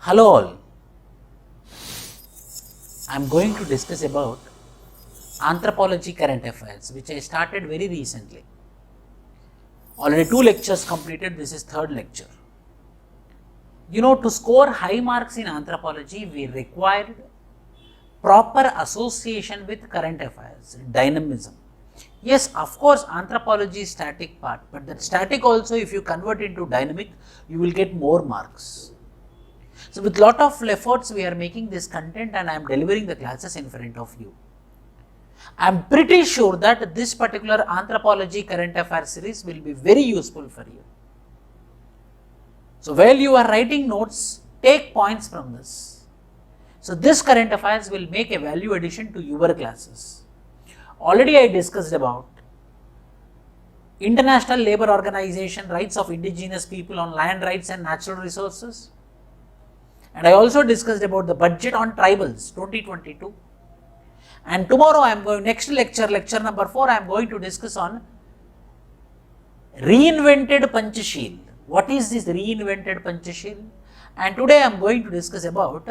Hello all, I am going to discuss about anthropology current affairs, which I started very recently. Already 2 lectures completed, this is 3rd lecture. You know, to score high marks in anthropology, we required proper association with current affairs, dynamism. Yes, of course, anthropology is static part, but that static also, if you convert into dynamic, you will get more marks. So, with lot of efforts, we are making this content and I am delivering the classes in front of you. I am pretty sure that this particular anthropology current affairs series will be very useful for you. So, while you are writing notes, take points from this. So, this current affairs will make a value addition to your classes. Already I discussed about International Labour Organization, rights of indigenous people on land rights and natural resources. And I also discussed about the budget on tribals 2022. And tomorrow I am going, next lecture number 4, I am going to discuss on reinvented Panchasheel. What is this reinvented Panchasheel? And today I am going to discuss about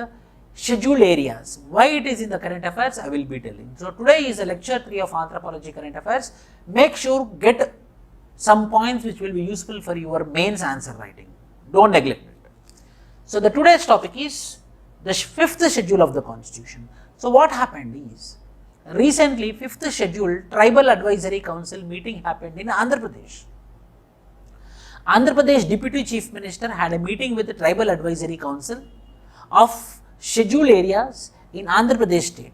scheduled areas. Why it is in the current affairs, I will be telling. So today is a lecture 3 of anthropology current affairs. Make sure get some points which will be useful for your mains answer writing. Don't neglect it. So the today's topic is the 5th schedule of the constitution. So what happened is, recently 5th schedule tribal advisory council meeting happened in Andhra Pradesh. Andhra Pradesh deputy chief minister had a meeting with the tribal advisory council of scheduled areas in Andhra Pradesh state.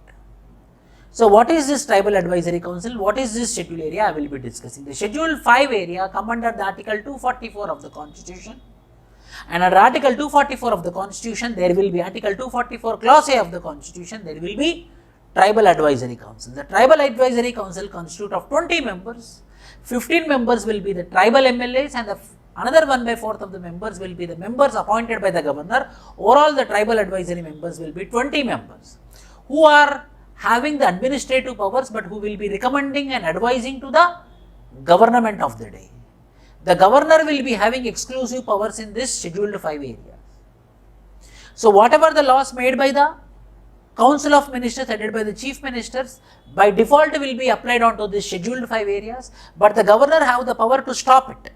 So what is this tribal advisory council? What is this scheduled area? I will be discussing. The schedule 5 area come under the article 244 of the constitution. And under article 244 of the constitution, there will be article 244 clause A of the constitution, there will be tribal advisory council. The tribal advisory council constitutes of 20 members, 15 members will be the tribal MLAs and another 1/4 of the members will be the members appointed by the governor. Overall the tribal advisory members will be 20 members who are having the administrative powers but who will be recommending and advising to the government of the day. The governor will be having exclusive powers in this scheduled 5 areas. So whatever the laws made by the council of ministers headed by the chief ministers, by default will be applied onto this scheduled 5 areas, but the governor have the power to stop it.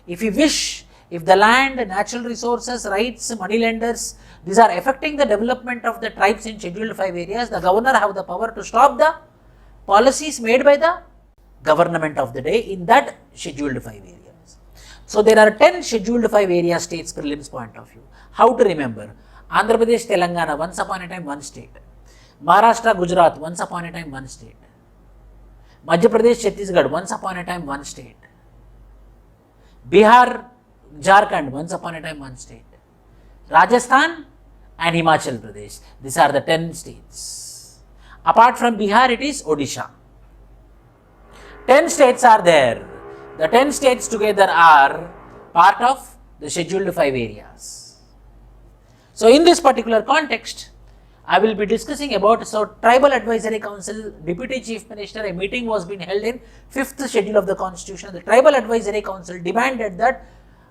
If he wish, if the land, natural resources, rights, money lenders, these are affecting the development of the tribes in scheduled 5 areas, the governor have the power to stop the policies made by the government of the day in that scheduled 5 areas. So there are 10 scheduled 5 area states prelims point of view. How to remember? Andhra Pradesh, Telangana, once upon a time one state. Maharashtra, Gujarat, once upon a time one state. Madhya Pradesh, Chhattisgarh, once upon a time one state. Bihar, Jharkhand, once upon a time one state. Rajasthan and Himachal Pradesh. These are the 10 states. Apart from Bihar, it is Odisha. 10 states are there. The 10 states together are part of the scheduled 5 areas. So in this particular context, I will be discussing about, tribal advisory council, deputy chief minister, a meeting was being held in 5th schedule of the constitution. The tribal advisory council demanded that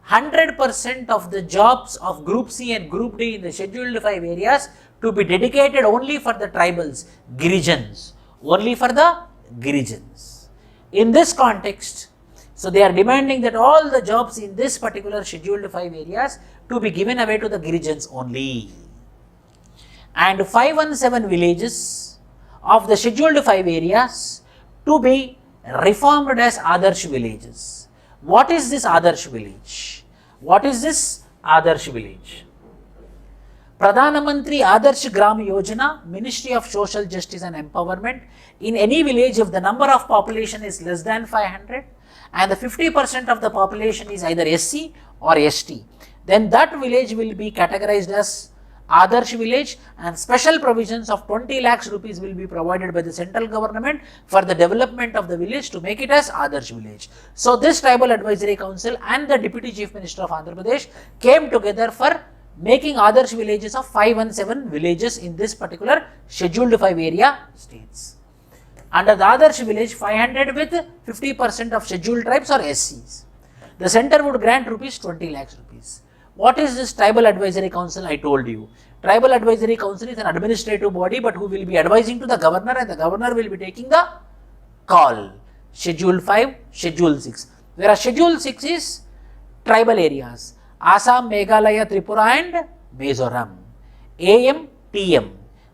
100% of the jobs of group C and group D in the scheduled 5 areas to be dedicated only for the tribals, Girijans, only for the Girijans. In this context, so they are demanding that all the jobs in this particular scheduled 5 areas to be given away to the Girijans only. And 517 villages of the scheduled 5 areas to be reformed as Adarsh villages. What is this Adarsh village? What is this Adarsh village? Pradhana Mantri Adarsh Gram Yojana, Ministry of Social Justice and Empowerment. In any village, if the number of population is less than 500 and the 50% of the population is either SC or ST, then that village will be categorized as Adarsh village, and special provisions of 20 lakhs rupees will be provided by the central government for the development of the village to make it as Adarsh village. So this tribal advisory council and the deputy chief minister of Andhra Pradesh came together for making Adarsh villages of 517 villages in this particular scheduled 5 area states. Under the Adarsh village, 500 with 50% of scheduled tribes or SCs. The center would grant rupees 20 lakhs rupees. What is this Tribal Advisory Council? I told you. Tribal Advisory Council is an administrative body, but who will be advising to the governor, and the governor will be taking the call. Schedule 5, Schedule 6. Whereas Schedule 6 is tribal areas. Assam, Meghalaya, Tripura and Mizoram. AM, TM.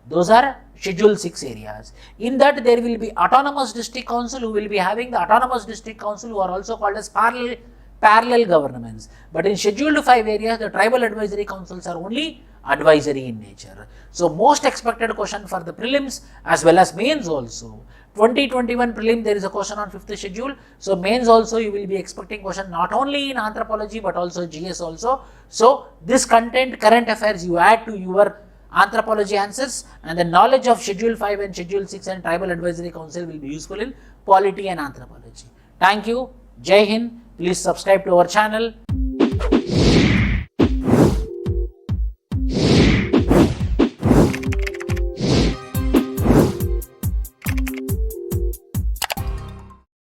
Those are Schedule 6 areas. In that there will be Autonomous District Council who will be having the Autonomous District Council who are also called as parallel governments. But in Scheduled 5 areas, the Tribal Advisory Councils are only advisory in nature. So, most expected question for the prelims as well as mains also. 2021 prelim there is a question on 5th schedule. So, mains also you will be expecting question not only in anthropology but also GS also. So, this content current affairs you add to your anthropology answers, and the knowledge of Schedule 5 and Schedule 6 and Tribal Advisory Council will be useful in polity and anthropology. Thank you. Jai Hind. Please subscribe to our channel.